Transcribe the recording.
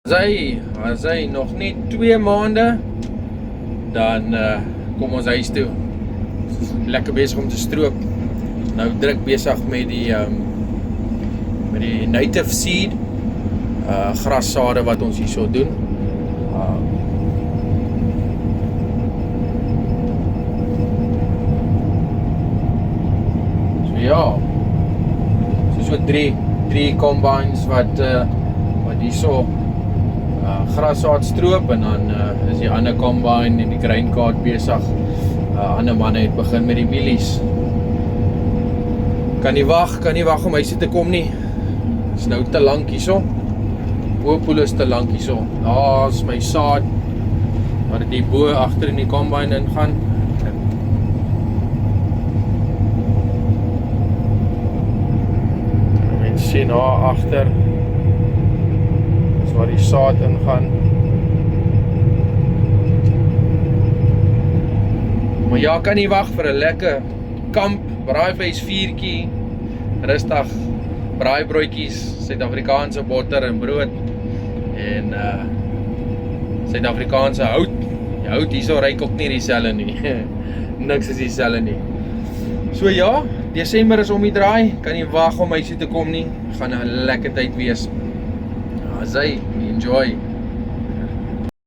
As hy nog net 2 maande, dan kom ons huis toe. Lekker besig om te stroop. Nou druk besig met die native seed grassade wat ons hierso doen. So ja, so 3 combines wat hierso grassaad stroop, en dan is die ander combine en die grainkaart besig. Ander manne het begin met die mielies. Kan nie wag om huis te kom nie. Is nou te lank hierso. Boepoel is te lank hierso. Daar is my saad wat die bo agter in die combine ingaan. Mens sien daar agter is waar die saad ingaan. Maar ja, kan nie wag vir 'n lekker kamp, braaivleis vuurtjie, rustig braaibroodjies, Suid-Afrikaanse botter en brood en Suid-Afrikaanse hout. Die hout hierso ryk ook nie dieselfde nie. Niks is dieselfde nie. So ja, Desember is om die draai, kan nie wag om huis toe te kom nie. Gaan 'n lekker tyd wees. Enjoy.